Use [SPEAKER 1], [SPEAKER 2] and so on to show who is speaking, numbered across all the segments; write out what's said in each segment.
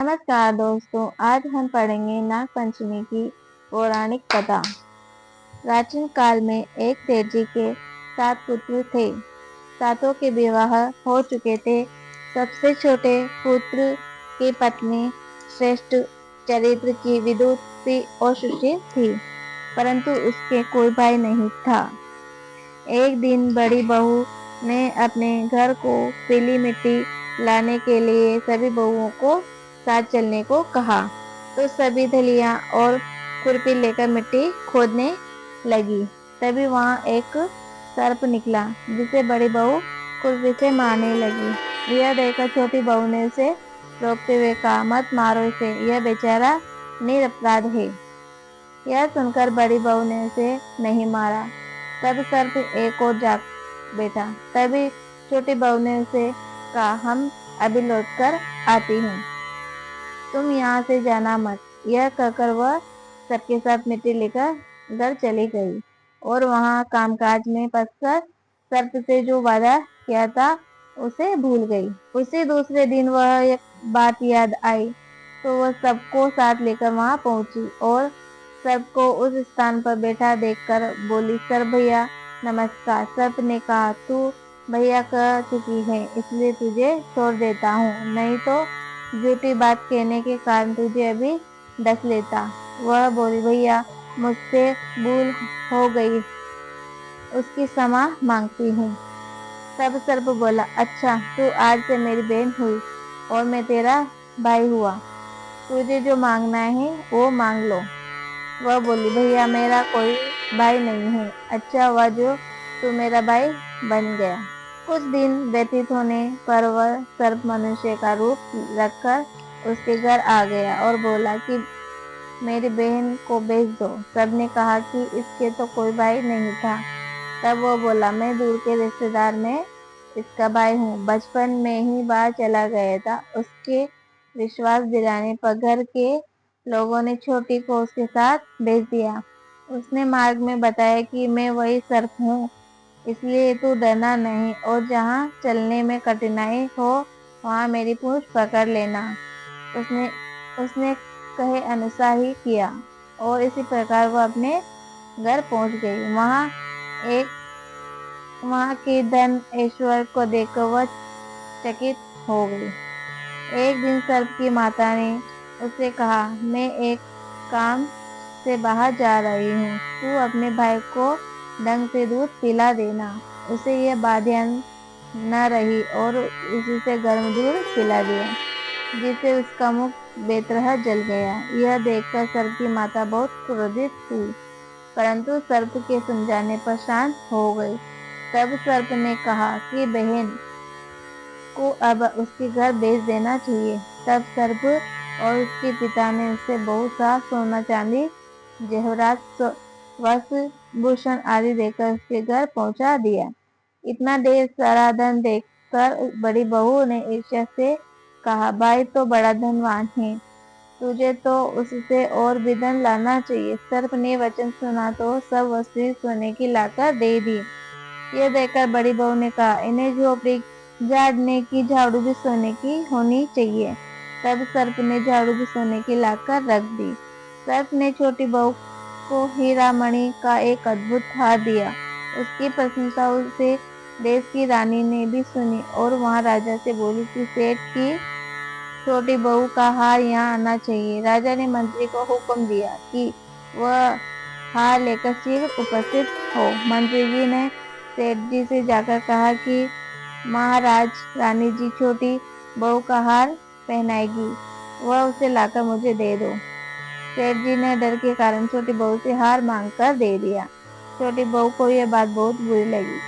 [SPEAKER 1] नमस्कार दोस्तों, आज हम पढ़ेंगे नाग पंचमी की पौराणिक कथा। प्राचीन काल में एक सेठ जी के 7 पुत्र थे। सातों के विवाह हो चुके थे। सबसे छोटे पुत्र की पत्नी श्रेष्ठ चरित्र की विदुषी और सुशील थी, परंतु उसके कोई भाई नहीं था। एक दिन बड़ी बहू ने अपने घर को पीली मिट्टी लाने के लिए सभी बहुओं को साथ चलने को कहा, तो सभी दलिया और खुरपी लेकर मिट्टी खोदने लगी। तभी वहां एक सर्प निकला, जिसे बड़ी बहू खुरपी से मारने लगी। यह देखकर छोटी बहू ने उसे रोकते हुए कहा, मत मारो इसे, यह बेचारा निरपराध है। यह सुनकर बड़ी बहू ने उसे नहीं मारा। तब सर्प एक और जाग बैठा। तभी छोटी बहू ने उसे कहा, हम अभी लौट कर आती हूँ, तुम यहाँ से जाना मत। यह कहकर वह सबके साथ मिट्टी लेकर घर चली गई और वहाँ कामकाज में फंसकर सर्प से जो वादा किया था उसे भूल गई। उसी दूसरे दिन वह एक बात याद आई, तो वह सबको साथ लेकर वहां पहुंची और सर्प उस स्थान पर बैठा देखकर बोली, सर्प भैया नमस्कार। सर्प ने कहा, तू भैया कह चुकी है, इसलिए तुझे छोड़ देता हूँ, नहीं तो झूठी बात कहने के कारण तुझे अभी डस लेता। वह बोली, भैया मुझसे भूल हो गई, उसकी क्षमा मांगती हूँ। तब सर्प बोला, अच्छा तू आज से मेरी बहन हुई और मैं तेरा भाई हुआ, तुझे जो मांगना है वो मांग लो। वह बोली, भैया मेरा कोई भाई नहीं है, अच्छा हुआ जो तू मेरा भाई बन गया। कुछ दिन व्यतीत होने पर वह सर्प मनुष्य का रूप रखकर उसके घर आ गया और बोला कि मेरी बहन को बेच दो। सबने कहा कि इसके तो कोई भाई नहीं था। तब वो बोला, मैं दूर के रिश्तेदार में इसका भाई हूँ, बचपन में ही बाहर चला गया था। उसके विश्वास दिलाने पर घर के लोगों ने छोटी को उसके साथ भेज दिया। उसने मार्ग में बताया कि मैं वही सर्प हूँ, इसलिए तू डरना नहीं और जहाँ चलने में कठिनाई हो वहाँ मेरी पूंछ पकड़ लेना। उसने उसने कहे अनुसार ही किया और इसी प्रकार वह अपने घर पहुंच गई। वहां के धन ऐश्वर्य को देखकर वह चकित हो गई। एक दिन सर्प की माता ने उससे कहा, मैं एक काम से बाहर जा रही हूँ, तू अपने भाई को ढंग से दूध पिला देना। उसे यह बात ध्यान न रही और उसी से गर्म दूध पिला दिया, जिससे उसका मुख बेतरह जल गया। यह देखकर सर्प की माता बहुत क्रोधित हुई, परंतु सर्प के समझाने पर शांत हो गई। तब सर्प ने कहा कि बहन को अब उसके घर भेज देना चाहिए। तब सर्प और उसके पिता ने उसे बहुत सा सोना चांदी जेवरात वस्त्र भूषण आदि देकर उसके घर पहुंचा दिया। इतना ढेर सारा धन देखकर बड़ी बहू ने ईर्ष्या से कहा, भाई तो बड़ा धनवान है, तुझे तो उससे और भी धन लाना चाहिए। सर्प ने वचन सुना तो सब वस्तुएं सोने की लाकर दे दी। यह देखकर बड़ी बहू ने कहा, इन्हें झोपड़ी झाड़ने की झाड़ू भी सोने की होनी चाहिए। तब सर्प ने झाड़ू भी सोने की लाकर रख दी। सर्प ने छोटी बहू को हीरा मणि का एक अद्भुत हार दिया। उसकी प्रशंसा उसे देश की रानी ने भी सुनी और वहां राजा से बोली कि सेठ की छोटी बहू का हार यहाँ आना चाहिए। राजा ने मंत्री को हुक्म दिया कि वह हार लेकर शीघ्र उपस्थित हो। मंत्री जी ने सेठ जी से जाकर कहा कि महाराज, रानी जी छोटी बहू का हार पहनाएगी, वह उसे लाकर मुझे दे दो। सेठ जी ने डर के कारण छोटी बहू से हार मांगकर दे दिया। छोटी बहू को यह बात बहुत बुरी लगी।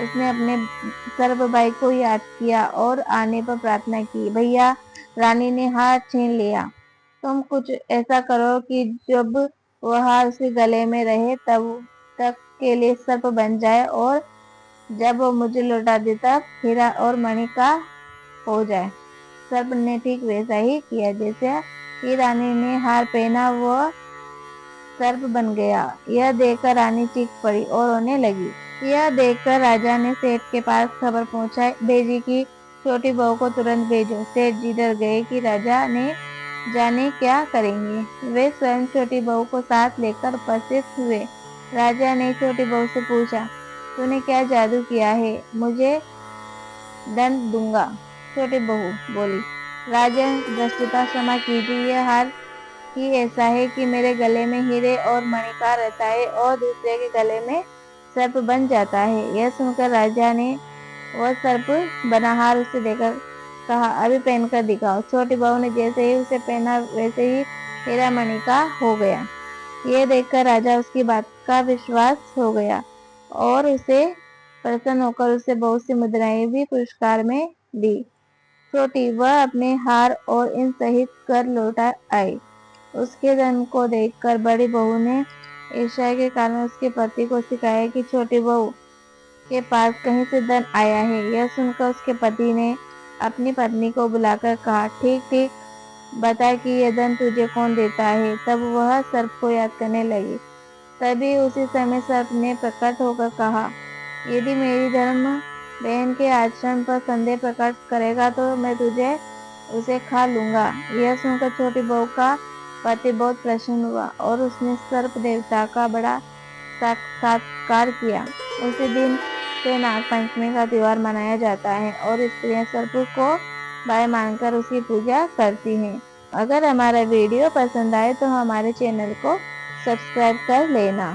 [SPEAKER 1] उसने अपने सर्प भाई को याद किया और आने पर प्रार्थना की, भैया रानी ने हार छीन लिया, तुम कुछ ऐसा करो कि जब वह हार उसके गले में रहे तब तक के लिए सर्प बन जाए और जब वो मुझे लौटा दे तब हीरा और मणि का हो जाए। सर्प ने ठीक वैसा ही किया। जैसे ही रानी ने हार पहना वह सर्प बन गया। यह देखकर रानी चीख पड़ी और रोने लगी। यह देखकर राजा ने सेठ के पास खबर भेजी कि छोटी बहू को तुरंत भेजो। सेठ जी डर गए कि राजा ने जाने क्या करेंगे। वे स्वयं छोटी बहू को साथ लेकर उपस्थित हुए। राजा ने छोटी बहू से पूछा, तूने क्या जादू किया है? मुझे दंड दूंगा। छोटी बहू बोली, राजन धृष्टता क्षमा कीजिए, यह हार ही ऐसा है कि मेरे गले में हीरे और मणिका रहता है और दूसरे के गले में सर्प बन जाता है। यह सुनकर राजा ने वह सर्प बना हार उसे देकर कहा, अभी पहनकर दिखाओ। छोटी बहू ने जैसे ही उसे पहना वैसे ही हीरा मणिका हो गया। यह देखकर राजा उसकी बात का विश्वास हो गया और उसे प्रसन्न होकर उसे बहुत सी मुद्राएं भी पुरस्कार में दी। छोटी वह अपने हार और इन सहित कर लौटा आई। उसके धन को देखकर बड़ी बहू ने ईर्ष्या के कारण उसके पति को सिखाया कि छोटी बहू के पास कहीं से धन आया है। यह सुनकर उसके पति ने अपनी पत्नी को बुलाकर कहा, ठीक ठीक बता कि यह धन तुझे कौन देता है। तब वह सर्प को याद करने लगी। तभी उसी समय सर्प ने प्रकट होकर कहा, यदि मेरी धर्म बहन के आचरण पर संदेह प्रकट करेगा तो मैं तुझे उसे खा लूंगा। यह सुनकर छोटी बहू का पति बहुत प्रसन्न हुआ और उसने सर्प देवता का बड़ा साक्षात्कार किया। उसी दिन से नाग पंचमी का त्योहार मनाया जाता है और स्त्रियां सर्प को भाई मानकर उसकी पूजा करती हैं। अगर हमारा वीडियो पसंद आए तो हमारे चैनल को सब्सक्राइब कर लेना।